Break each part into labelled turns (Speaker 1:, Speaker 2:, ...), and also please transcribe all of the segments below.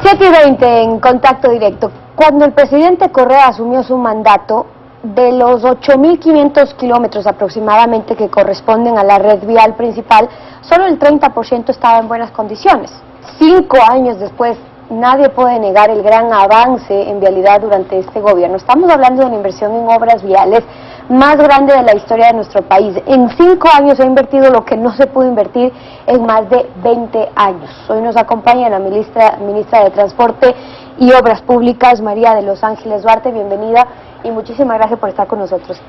Speaker 1: 7:20 en Contacto Directo. Cuando el presidente Correa asumió su mandato, de los 8.500 kilómetros aproximadamente que corresponden a la red vial principal, solo el 30% estaba en buenas condiciones. 5 años después, nadie puede negar el gran avance en vialidad durante este gobierno. Estamos hablando de una inversión en obras viales más grande de la historia de nuestro país. En 5 años se ha invertido lo que no se pudo invertir en más de 20 años. Hoy nos acompaña la ministra de Transporte y Obras Públicas, María de los Ángeles Duarte. Bienvenida y muchísimas gracias por estar con nosotros.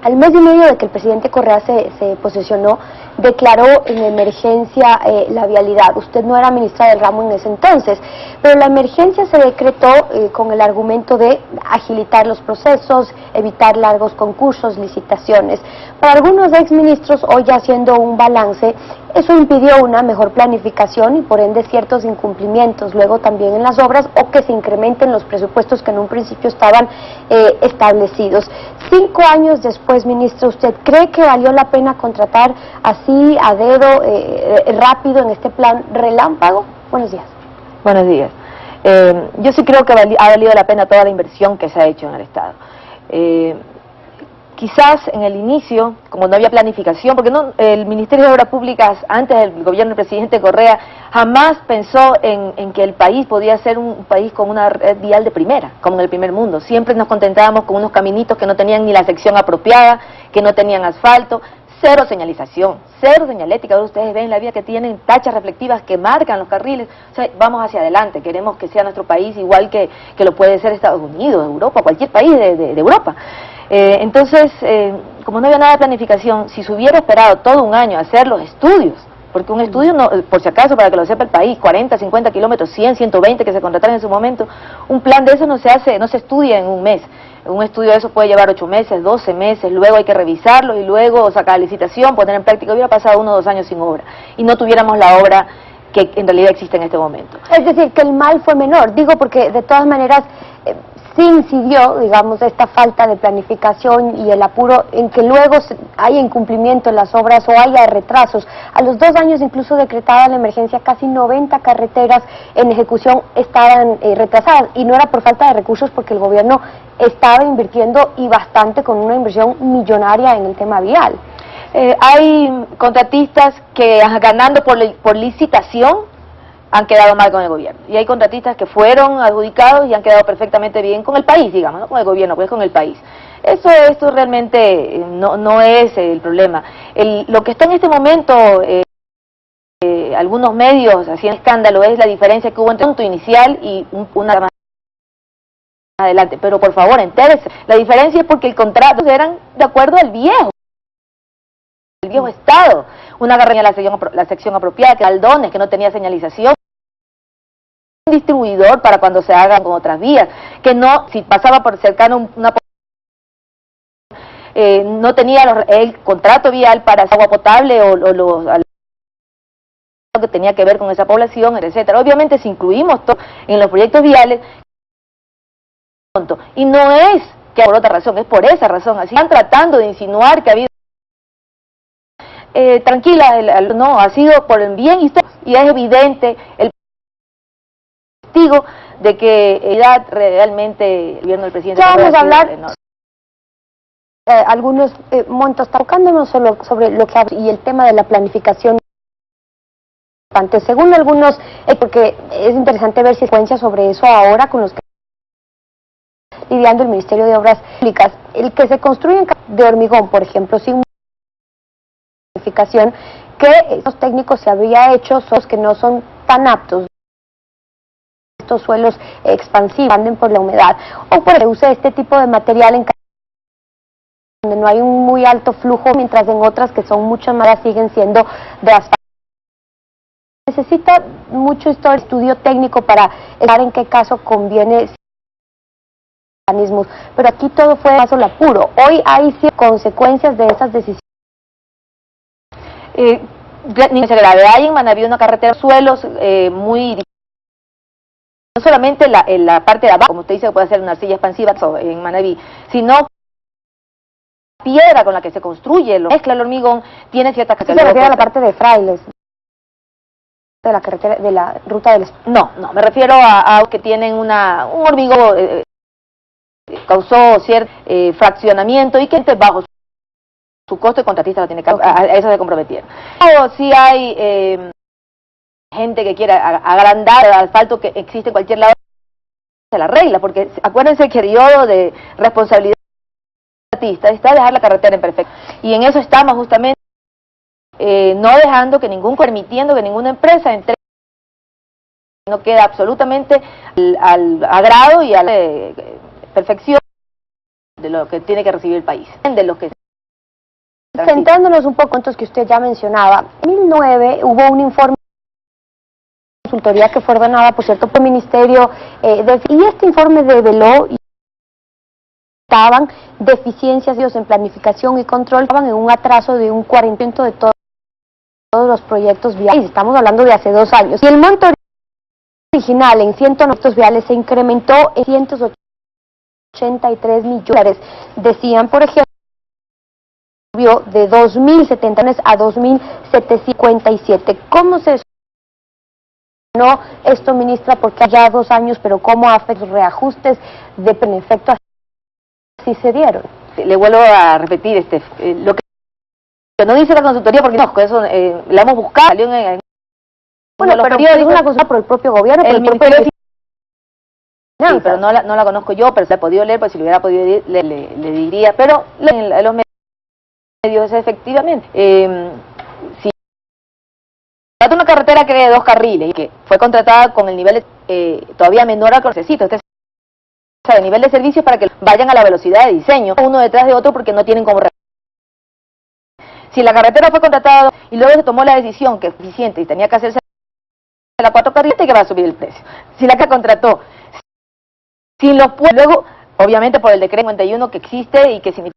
Speaker 1: Al mes y medio de que el presidente Correa se posesionó, declaró en emergencia la vialidad. Usted no era ministra del ramo en ese entonces, pero la emergencia se decretó con el argumento de agilitar los procesos, evitar largos concursos, licitaciones. Para algunos exministros, hoy ya haciendo un balance, eso impidió una mejor planificación y por ende ciertos incumplimientos luego también en las obras o que se incrementen los presupuestos que en un principio estaban establecidos. 5 años después, ministro, ¿usted cree que valió la pena contratar así a dedo, rápido en este plan relámpago? Buenos días.
Speaker 2: Buenos días. Yo sí creo que ha valido la pena toda la inversión que se ha hecho en el Estado. Quizás en el inicio, como no había planificación, porque el Ministerio de Obras Públicas, antes del gobierno del presidente Correa, jamás pensó en que el país podía ser un país con una red vial de primera, como en el primer mundo. Siempre nos contentábamos con unos caminitos que no tenían ni la sección apropiada, que no tenían asfalto, cero señalización, cero señalética. Ahora ustedes ven la vía que tienen tachas reflectivas que marcan los carriles. O sea, vamos hacia adelante, queremos que sea nuestro país igual que lo puede ser Estados Unidos, Europa, cualquier país de Europa. Entonces, como no había nada de planificación, si se hubiera esperado todo un año a hacer los estudios, porque un estudio, no, por si acaso, para que lo sepa el país, 40, 50 kilómetros, 100, 120 que se contrataron en su momento, un plan de eso no se hace, no se estudia en un mes. Un estudio de eso puede llevar 8 meses, 12 meses, luego hay que revisarlo y luego sacar licitación, poner en práctica. Hubiera pasado 1 o 2 años sin obra y no tuviéramos la obra que en realidad existe en este momento.
Speaker 1: Es decir, que el mal fue menor, digo porque de todas maneras sí incidió, digamos, esta falta de planificación y el apuro en que luego haya incumplimiento en las obras o haya retrasos. A los 2 años incluso decretada la emergencia, casi 90 carreteras en ejecución estaban retrasadas y no era por falta de recursos porque el gobierno estaba invirtiendo y bastante con una inversión millonaria en el tema vial.
Speaker 2: Hay contratistas que ganando por licitación han quedado mal con el gobierno. Y hay contratistas que fueron adjudicados y han quedado perfectamente bien con el país, digamos, no con el gobierno, pues con el país. Esto realmente no es el problema. Lo que está en este momento, algunos medios haciendo escándalo, es la diferencia que hubo entre un punto inicial y una más adelante. Pero por favor, entérese. La diferencia es porque el contrato eran de acuerdo al viejo estado. Una carretera la sección apropiada, que aldones, que no tenía señalización, un distribuidor para cuando se hagan con otras vías, que no, si pasaba por cercano no tenía el contrato vial para agua potable o lo que tenía que ver con esa población, etcétera. Obviamente si incluimos todo en los proyectos viales, y no es que por otra razón, es por esa razón. Así están tratando de insinuar que ha habido tranquila, no, ha sido por el bien histórico y es evidente el testigo de que realmente el gobierno del presidente...
Speaker 1: Ya vamos a hablar algunos montos, tocándonos solo sobre lo que y el tema de la planificación. Según algunos, porque es interesante ver secuencias sobre eso ahora con los que lidiando el Ministerio de Obras Públicas, el que se construyen de hormigón, por ejemplo, sin planificación, que estos técnicos se había hecho, son los que no son tan aptos, estos suelos expansivos, anden por la humedad, o por el uso de este tipo de material en donde no hay un muy alto flujo, mientras en otras que son mucho más siguen siendo de asfalto. Necesita mucho estudio técnico para saber en qué caso conviene mecanismos, pero aquí todo fue paso al apuro. Hoy hay consecuencias de esas decisiones.
Speaker 2: Grave. Hay en Manaví una carretera de suelos muy difícil. No solamente en la parte de abajo, como usted dice, que puede hacer una arcilla expansiva en Manaví, sino la piedra con la que se construye, mezcla el hormigón, tiene ciertas características.
Speaker 1: Se refiere a la parte de Frailes. de la carretera, de la ruta del...
Speaker 2: No, me refiero a que tienen un hormigón, causó cierto fraccionamiento y que bajo su costo el contratista lo tiene que a eso se comprometieron. O si hay gente que quiera agrandar el asfalto que existe en cualquier lado, se la regla, porque acuérdense que el periodo de responsabilidad del contratista está dejar la carretera en perfecto. Y en eso estamos justamente no dejando permitiendo que ninguna empresa entre, no queda absolutamente al agrado y a la perfección de lo que tiene que recibir el país, de los que...
Speaker 1: Centrándonos un poco en los que usted ya mencionaba, en 2009 hubo un informe de consultoría que fue ordenada, por cierto, por el Ministerio, y este informe reveló estaban deficiencias en planificación y control, estaban en un atraso de un 40% de todos los proyectos viales. Estamos hablando de hace 2 años. Y el monto original en 190 viales se incrementó en 183 millones. Decían, por ejemplo, de 2.070 a 2.757. ¿Cómo se no esto, ministra? Porque ya 2 años, pero ¿cómo afecta los reajustes de efecto así se dieron?
Speaker 2: Le vuelvo a repetir lo que no dice la consultoría, porque no, eso la hemos buscado, salió en
Speaker 1: bueno, pero es una consulta por el propio gobierno,
Speaker 2: el Ministerio de
Speaker 1: Finanzas.
Speaker 2: Sí, pero no la conozco yo, pero se ha podido leer, pues si lo hubiera podido leer, le diría, pero en los medios efectivamente. Si trata una carretera que de 2 carriles y que fue contratada con el nivel todavía menor al que necesita, usted sabe, el nivel de servicios para que vayan a la velocidad de diseño, uno detrás de otro porque no tienen cómo. Si la carretera fue contratada y luego se tomó la decisión que es eficiente y tenía que hacerse la 4 carriles, que va a subir el precio. Si la que contrató, sin los pueblos, luego, obviamente por el decreto 51 que existe y que significa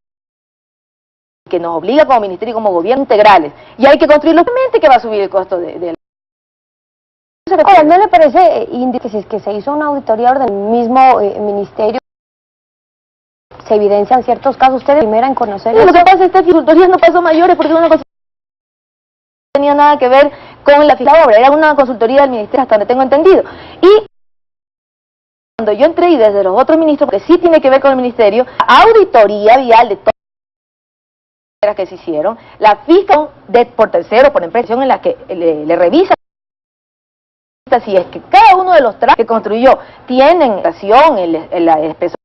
Speaker 2: que nos obliga como ministerio y como gobierno integrales, y hay que construirlo, obviamente que va a subir el costo de
Speaker 1: Ahora, ¿no le parece que si es que se hizo una auditoría del mismo ministerio, se evidencian ciertos casos? Ustedes primera en conocer
Speaker 2: eso. Lo que pasa es que esta consultoría no pasó mayores porque una cosa no tenía nada que ver con la fija obra, era una consultoría del ministerio hasta donde tengo entendido. Y cuando yo entré y desde los otros ministros, que sí tiene que ver con el ministerio, auditoría vial de todas las que se hicieron, la fija por tercero, por impresión en la que le revisa si es que cada uno de los tramos que construyó tienen el espesor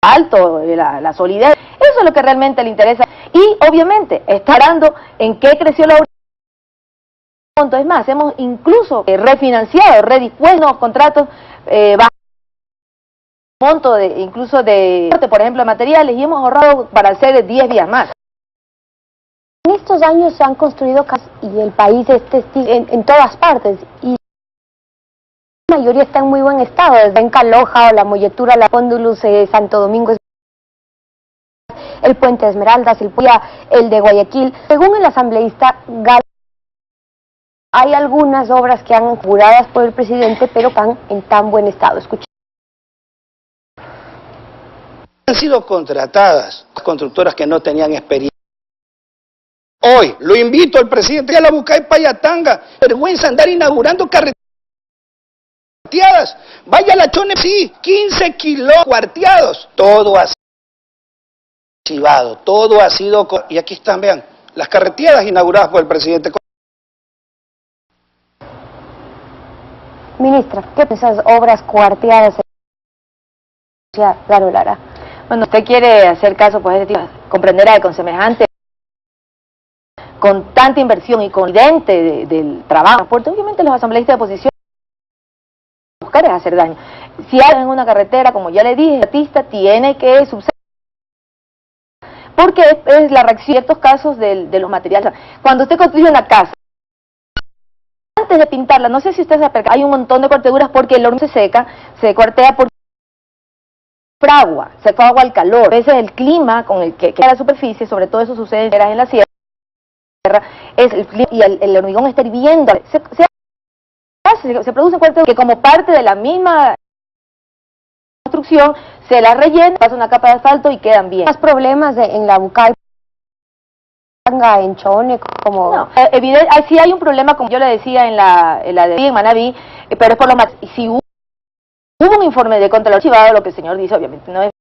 Speaker 2: alto, la solidez, eso es lo que realmente le interesa. Y obviamente está hablando en qué creció la obra. Es más, hemos incluso refinanciado, redispuesto los contratos bajo monto incluso de, por ejemplo, de materiales, y hemos ahorrado para hacer 10 vías más.
Speaker 1: En estos años se han construido casas y el país en todas partes, y la mayoría está en muy buen estado, desde en Caloja o la Molletura, la Póndulus, Santo Domingo, el Puente de Esmeraldas, el de Guayaquil. Según el asambleísta Galo, hay algunas obras que han juradas por el presidente, pero están en tan buen estado. Escuchen.
Speaker 3: Han sido contratadas constructoras que no tenían experiencia. Hoy lo invito al presidente a la Bucay Payatanga, vergüenza andar inaugurando carreteras cuarteadas. Vaya a la Chone, sí, 15 kilómetros cuarteados. Todo ha sido archivado, todo ha sido... Y aquí están, vean, las carreteadas inauguradas por el presidente.
Speaker 1: Ministra, ¿qué esas obras cuarteadas? Claro, Lara.
Speaker 2: Bueno, usted quiere hacer caso, pues, comprenderá que con semejante, con tanta inversión y con evidente del trabajo, porque obviamente los asambleístas de oposición buscar es hacer daño. Si hay en una carretera, como ya le dije, el artista tiene que subsanar, porque es la reacción en ciertos casos de los materiales. Cuando usted construye una casa, antes de pintarla, no sé si usted se aperca, hay un montón de cuarteduras porque el horno se seca, se cuartea por fragua, se fragua al calor. A veces el clima con el que queda la superficie, sobre todo eso sucede en la sierra, es el clima y el hormigón está hirviendo. Se producen cuarteduras que como parte de la misma construcción se las rellena, pasa una capa de asfalto y quedan bien.
Speaker 1: Más problemas en la Bucay en Chone, como...
Speaker 2: No, sí hay un problema, como yo le decía en la de Manabí, pero es por lo más... Si hubo un informe de Contralor archivado, lo que el señor dice obviamente no es...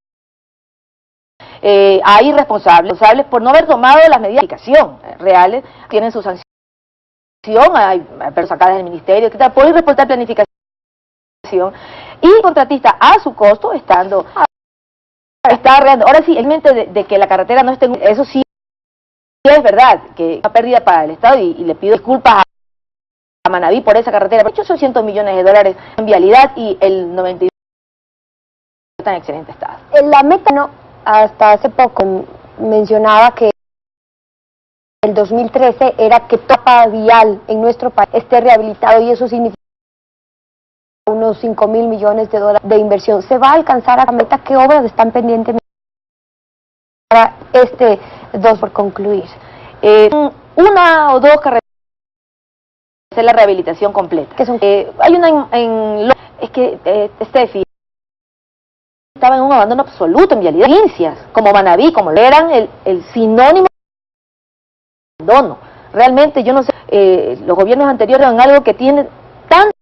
Speaker 2: hay responsables por no haber tomado las medidas de aplicación reales, tienen su sanción, hay personas sacadas del ministerio, etc. Pueden reportar planificación y el contratista a su costo está arreglando. Ahora sí, el mente de que la carretera no esté, eso sí es verdad, que es una pérdida para el Estado y le pido disculpas a Manabí por esa carretera. 800 millones de dólares en vialidad y el 92% está en excelente estado.
Speaker 1: La meta, no, hasta hace poco mencionaba que el 2013 era que toda vial en nuestro país esté rehabilitado y eso significa unos 5.000 millones de dólares de inversión. ¿Se va a alcanzar a la meta? ¿Qué obras están pendientes para este 2 por concluir?
Speaker 2: Una o dos carreteras hacer la rehabilitación completa.
Speaker 1: ¿Qué son?
Speaker 2: Hay una es que Steffi estaba en un abandono absoluto en vialidad. Provincias como Manabí, como eran el sinónimo de abandono. Realmente yo no sé, los gobiernos anteriores en algo que tiene tanta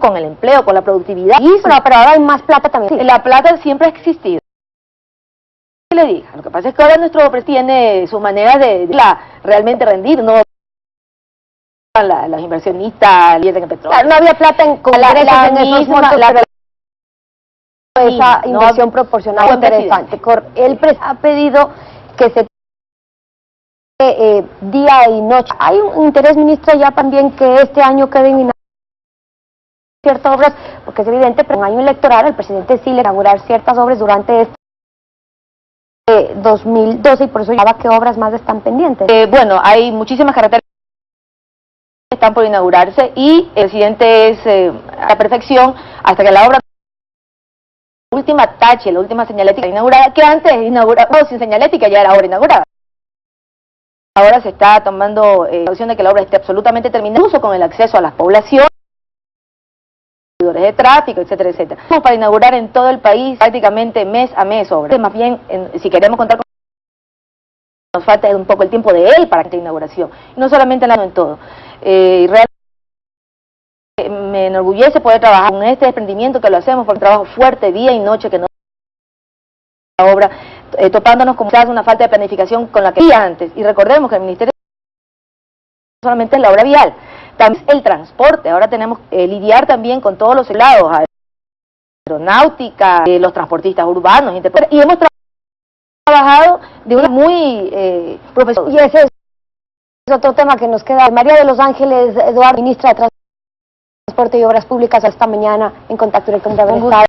Speaker 2: con el empleo, con la productividad.
Speaker 1: Pero ahora hay más plata también.
Speaker 2: Sí. La plata siempre ha existido. ¿Qué le diga? Lo que pasa es que ahora nuestro presidente tiene sus maneras de realmente rendir, no los inversionistas, el petróleo.
Speaker 1: Claro, no había plata en congresos en esos montos, pero esa inversión proporcional interesante. El presidente ha pedido que se día y noche. Hay un interés, ministra, ya también que este año queden ciertas obras, porque es evidente, pero en año electoral el presidente sí le inaugurar ciertas obras durante este 2012 y por eso llamaba que obras más están pendientes.
Speaker 2: Bueno, hay muchísimas carreteras que están por inaugurarse y el presidente es a la perfección hasta que la obra, la última tache, la última señalética inaugurada, que antes inaugurada sin señalética ya era obra inaugurada. Ahora se está tomando la opción de que la obra esté absolutamente terminada, incluso con el acceso a las poblaciones, de tráfico, etcétera, etcétera. Para inaugurar en todo el país prácticamente mes a mes obras. Más bien, si queremos contar con nos falta un poco el tiempo de él para esta inauguración. Y no solamente en todo. Realmente me enorgullece poder trabajar con este desprendimiento que lo hacemos por trabajo fuerte día y noche que no la obra, topándonos con quizás una falta de planificación con la que había antes. Y recordemos que el Ministerio no solamente es la obra vial, también el transporte. Ahora tenemos que lidiar también con todos los lados, aeronáutica, los transportistas urbanos, y hemos trabajado de una muy profesional.
Speaker 1: Y ese es otro tema que nos queda. María de los Ángeles Eduardo, ministra de Transporte y Obras Públicas, esta mañana en contacto directo con el Estado.